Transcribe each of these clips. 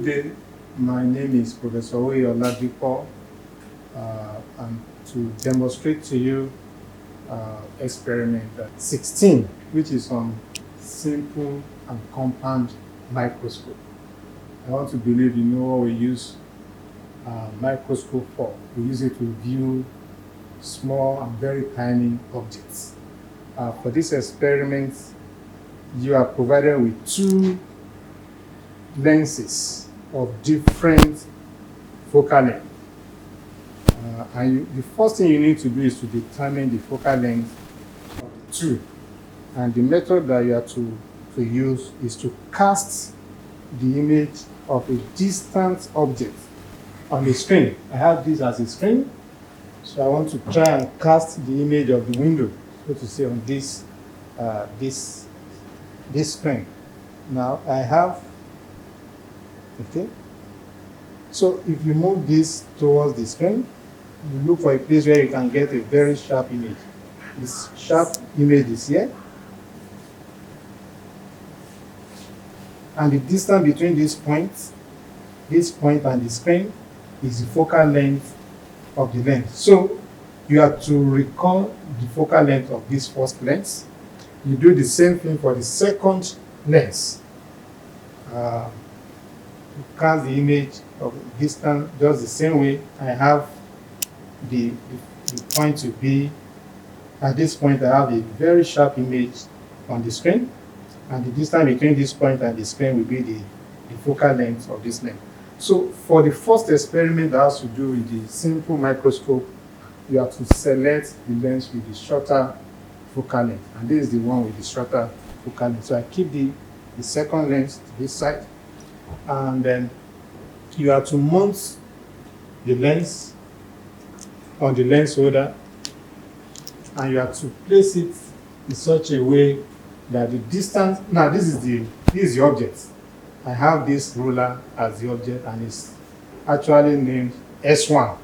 Good day. My name is Professor Oladipo, and to demonstrate to you experiment 16, which is on simple and compound microscope. I want to believe you know what we use microscope for. We use it to view small and very tiny objects. For this experiment, you are provided with two lenses of different focal length. The first thing you need to do is to determine the focal length of the two. And the method that you have to use is to cast the image of a distant object on the screen. I have this as a screen, so I want to try and cast the image of the window, so to say, on this screen. Now I have, okay. So if you move this towards the screen, you look for a place where you can get a very sharp image. This sharp image is here. And the distance between this point and the screen is the focal length of the lens. So you have to recall the focal length of this first lens. You do the same thing for the second lens. You cast the image of distance just the same way. I have the point to be at this point. I have a very sharp image on the screen, and the distance between this point and the screen will be the focal length of this lens. So for the first experiment that has to do with the simple microscope, you have to select the lens with the shorter focal length, and this is the one with the shorter focal length. So I keep the second lens to this side, and then you have to mount the lens on the lens holder, and you have to place it in such a way that the distance. Now this is the object. I have this ruler as the object, and it's actually named S1.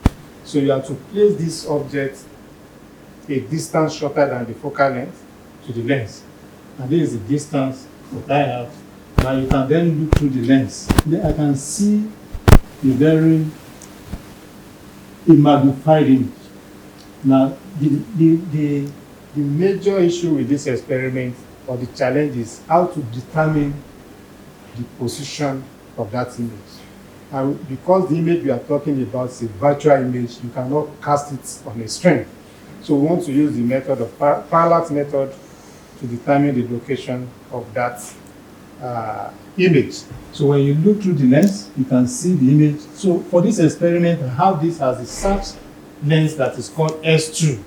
So you have to place this object a distance shorter than the focal length to the lens, and this is the distance that I have. Now you can then look through the lens. Then I can see a magnified image. Now the major issue with this experiment, or the challenge, is how to determine the position of that image. And because the image we are talking about is a virtual image, you cannot cast it on a screen. So we want to use the method of parallax method to determine the location of that image. So when you look through the lens, you can see the image. So for this experiment, I have this as a search lens that is called S2.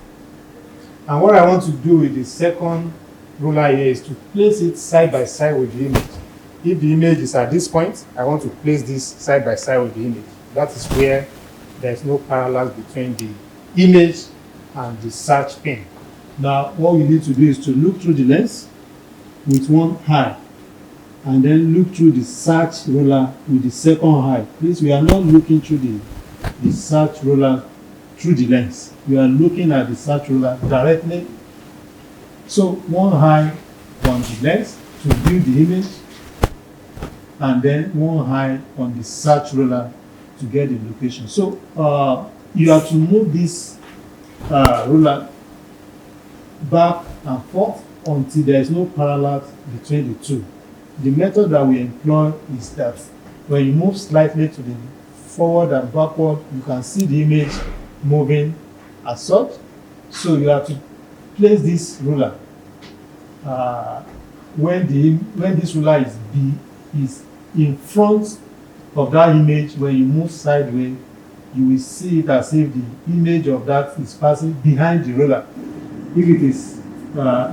And what I want to do with the second ruler here is to place it side by side with the image. If the image is at this point, I want to place this side by side with the image. That is where there is no parallax between the image and the search pin. Now what we need to do is to look through the lens with one eye, and then look through the search ruler with the second eye. Please, we are not looking through the search ruler through the lens. We are looking at the search ruler directly. So one eye on the lens to view the image, and then one eye on the search ruler to get the location. So you have to move this ruler back and forth until there is no parallax between the two. The method that we employ is that when you move slightly to the forward and backward, you can see the image moving as such. So you have to place this ruler when this ruler is in front of that image. When you move sideways, you will see it as if the image of that is passing behind the ruler. If it is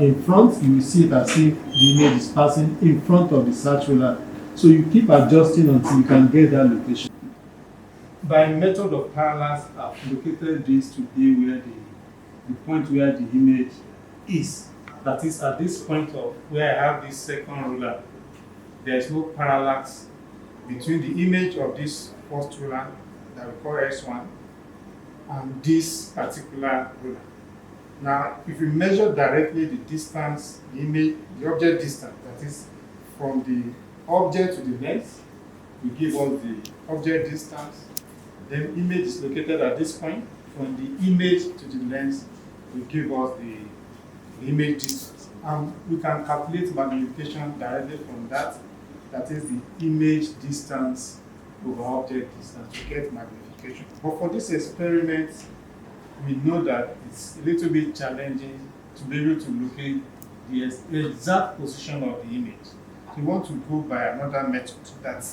in front, you will see it as if the image is passing in front of the search ruler. So you keep adjusting until you can get that location. By method of parallax, I've located this to be where the point where the image is. That is, at this point of where I have this second ruler, there is no parallax between the image of this first ruler that we call S1 and this particular ruler. Now, if we measure directly the distance, the object distance, that is from the object to the lens, will give us the object distance. Then image is located at this point. From the image to the lens will give us the image distance. And we can calculate magnification directly from that. That is the image distance over object distance to get magnification. But for this experiment, we know that it's a little bit challenging to be able to locate the exact position of the image. So we want to go by another method, that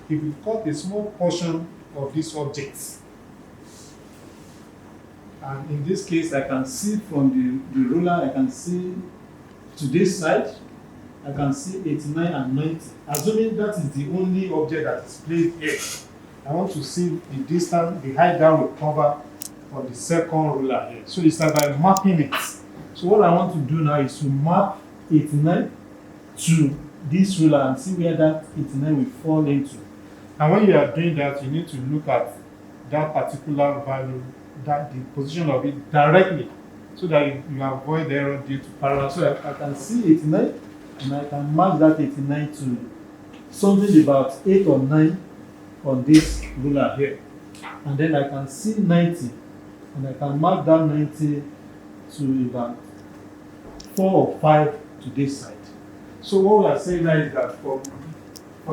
if we cut a small portion of this object, and in this case I can see from the ruler, I can see to this side, I can see 89 and 90. Assuming that is the only object that is placed here, I want to see the distance, the height that will cover on the second ruler here. So it's about mapping it. So what I want to do now is to map 89 to this ruler and see where that 89 will fall into. And when you are doing that, you need to look at that particular value, that the position of it directly, so that you avoid error due to parallel. So I can see 89, and I can mark that 89 to something about 8 or 9 on this ruler here. And then I can see 90, and I can mark that 90 to about 4 or 5 to this side. So what we are saying now is that for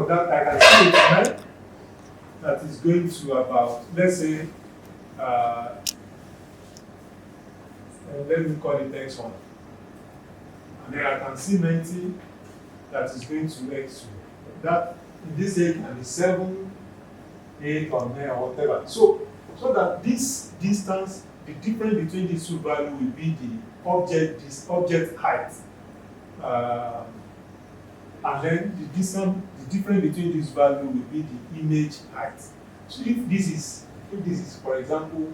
that I can see 89, that is going to about, let's say, let me call it X1. And then I can see 90, that is going to X2. That in this case can be 7, 8, or 9, or whatever. So that this distance, the difference between these two values will be the object height. And then the difference between these values will be the image height. So if this is for example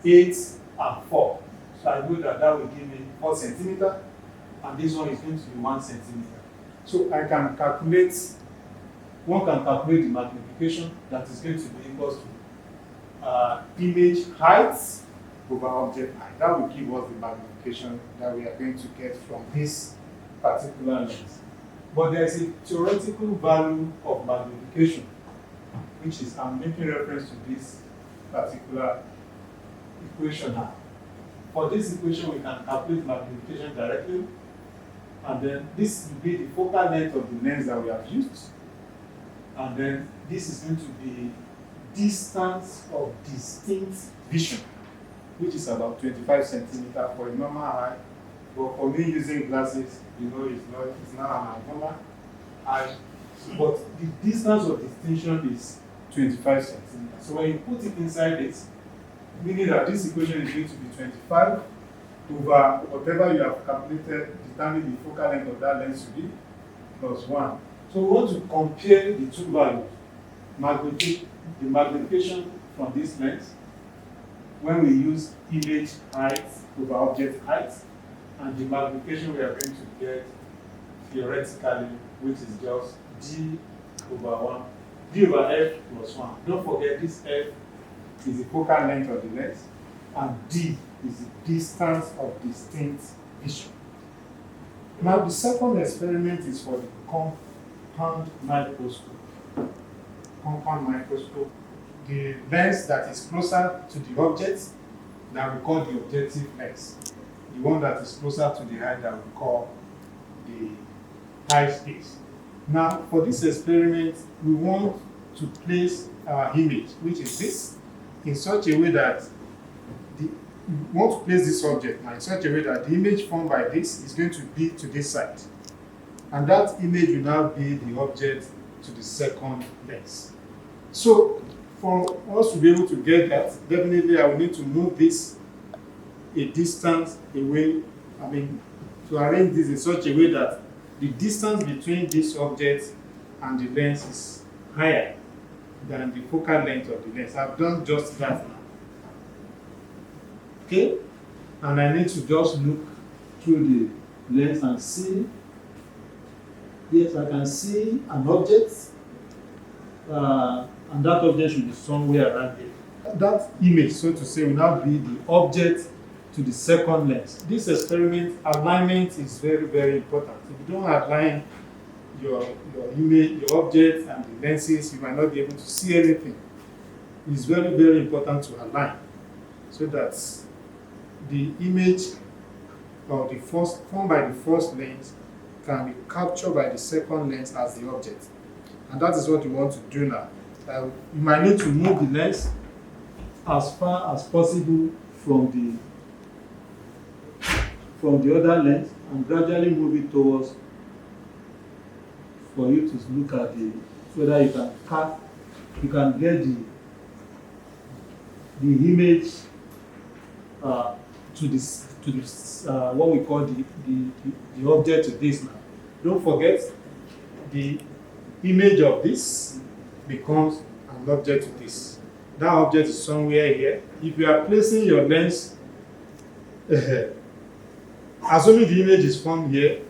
8 and 4, so I know that will give me 4 centimeters, and this one is going to be 1 centimeter. So one can calculate the magnification that is going to be equal to image height over object height. That will give us the magnification that we are going to get from this particular lens. But there is a theoretical value of magnification, which is, I'm making reference to this particular equation now. For this equation, we can calculate magnification directly, and then this will be the focal length of the lens that we have used, and then this is going to be distance of distinct vision, which is about 25 centimeters for a normal eye. But for me using glasses, it's not an abnormal eye. But the distance of distinction is 25 centimeters. So when you put it inside it, meaning that this equation is going to be 25 over whatever you have calculated, determine the focal length of that lens to be, plus 1. So we want to compare the two values, the magnification from this lens, when we use image height over object height, and the magnification we are going to get theoretically, which is just d over f plus 1. Don't forget, this f is the focal length of the lens, and d is the distance of distinct vision. Now the second experiment is for the compound microscope. Compound microscope, the lens that is closer to the object that we call the objective lens. The one that is closer to the eye that we call the eye space. Now, for this experiment, we want to place our image, which is this, in such a way that we want to place this object now in such a way that the image formed by this is going to be to this side. And that image will now be the object to the second lens. So, for us to be able to get that, definitely I will need to move this a distance away, to arrange this in such a way that the distance between this object and the lens is higher than the focal length of the lens. I've done just that now. Okay? And I need to just look through the lens and see. Yes, I can see an object, and that object should be somewhere around here. That image, so to say, will now be the object to the second lens. This experiment, alignment is very, very important. If you don't align your image, your object, and the lenses, you might not be able to see anything. It's very, very important to align so that the image or the first formed by the first lens can be captured by the second lens as the object. And that is what you want to do now. You might need to move the lens as far as possible from the other lens and gradually move it towards for you to look at whether you can get the image to this what we call the object to this now. Don't forget, the image of this becomes an object to this. That object is somewhere here. If you are placing your lens, assuming the image is formed here,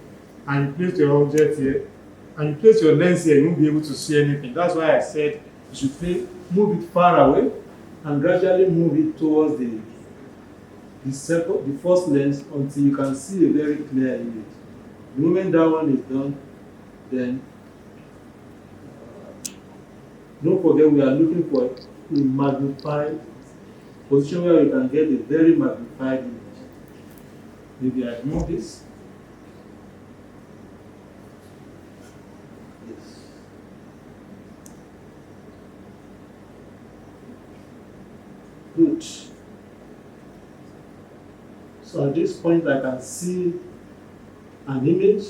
and you place your object here, and you place your lens here, you won't be able to see anything. That's why I said you should move it far away and gradually move it towards the first lens until you can see a very clear image. The moment that one is done, then don't forget we are looking for a magnified position where you can get a very magnified image. Maybe I move this. Yes. Good. So at this point I can see an image.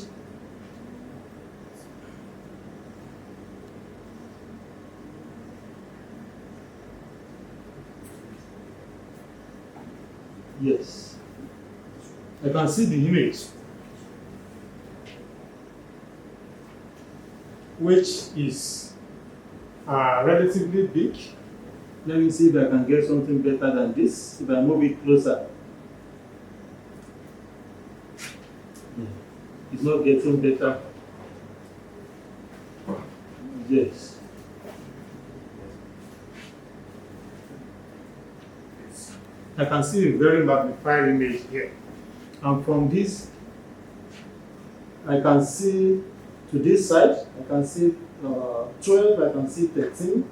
Yes. I can see the image, which is relatively big. Let me see if I can get something better than this. If I move it closer, it's not getting better. Yes. I can see a very magnified image here. And from this, I can see to this side, I can see 12, I can see 13.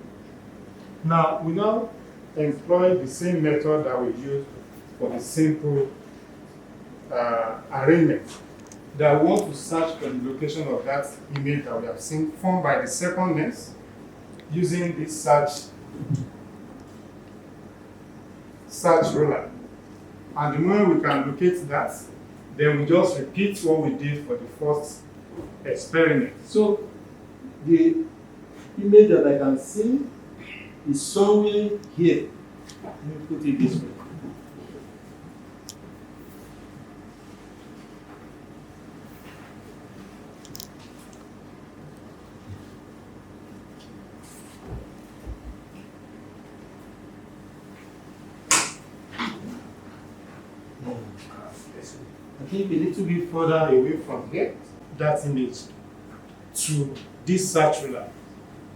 Now, we now employ the same method that we use for the simple arrangement. That we want to search for the location of that image that we have seen formed by the second lens using this search ruler. And the moment we can locate that, then we just repeat what we did for the first experiment. So the image that I can see is somewhere here. Let me put it this way. I think a little bit further away from here, that image, to this search ruler.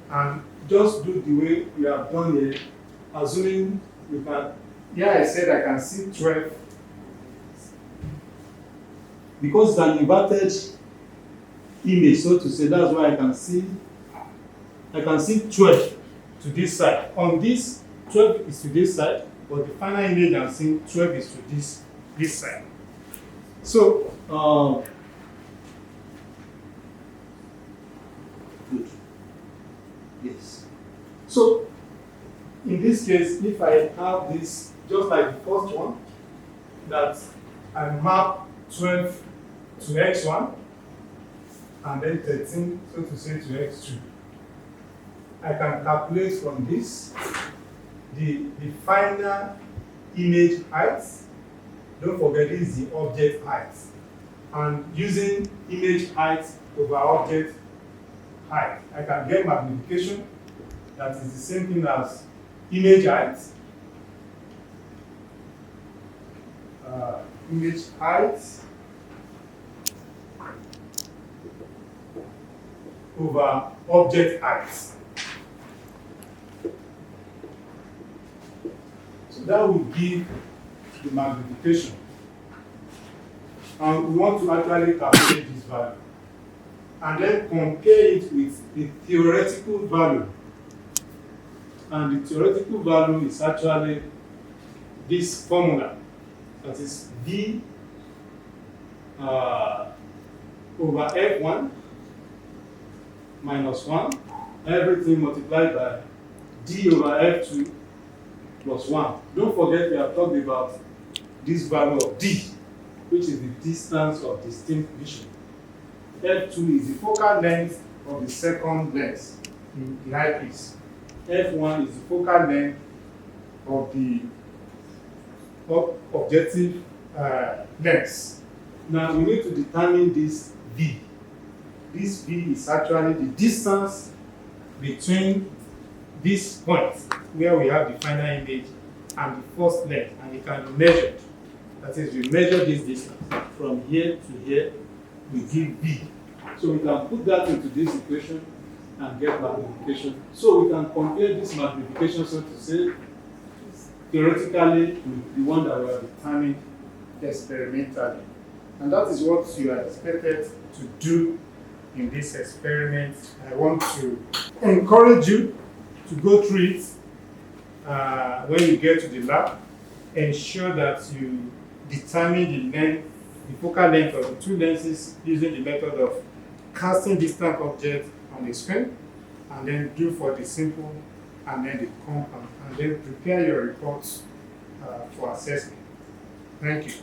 And just do the way we have done here, assuming you can. Here I said I can see 12. Because it's an inverted image, so to say, that's why I can see 12 to this side. On this, 12 is to this side, but the final image I'm seeing 12 is to this side. So, good. Yes. So, in this case, if I have this, just like the first one, that I map 12 to x1, and then 13, so to say, to x2, I can calculate from this the final image height. Don't forget, this is the object height. And using image height over object height, I can get magnification that is the same thing as image height. Image height over object height. So that will give the magnification. And we want to actually calculate this value. and then compare it with the theoretical value. And the theoretical value is actually this formula, that is V over F1 minus 1, everything multiplied by D over F2 plus 1. Don't forget we have talked about this value of D, which is the distance of distinct vision. F2 is the focal length of the second lens in the eyepiece. F1 is the focal length of the objective lens. Now we need to determine this V. This V is actually the distance between this point where we have the final image and the first lens, and it can be measured. That is, we measure this distance from here to here, we give V. So we can put that into this equation and get magnification. So we can compare this magnification, so to say, theoretically with the one that we have determined experimentally. And that is what you are expected to do in this experiment. I want to encourage you to go through it when you get to the lab. Ensure that you determine the length, the focal length of the two lenses using the method of casting distant objects on the screen, and then do for the simple and then the compound, and then prepare your reports for assessment. Thank you.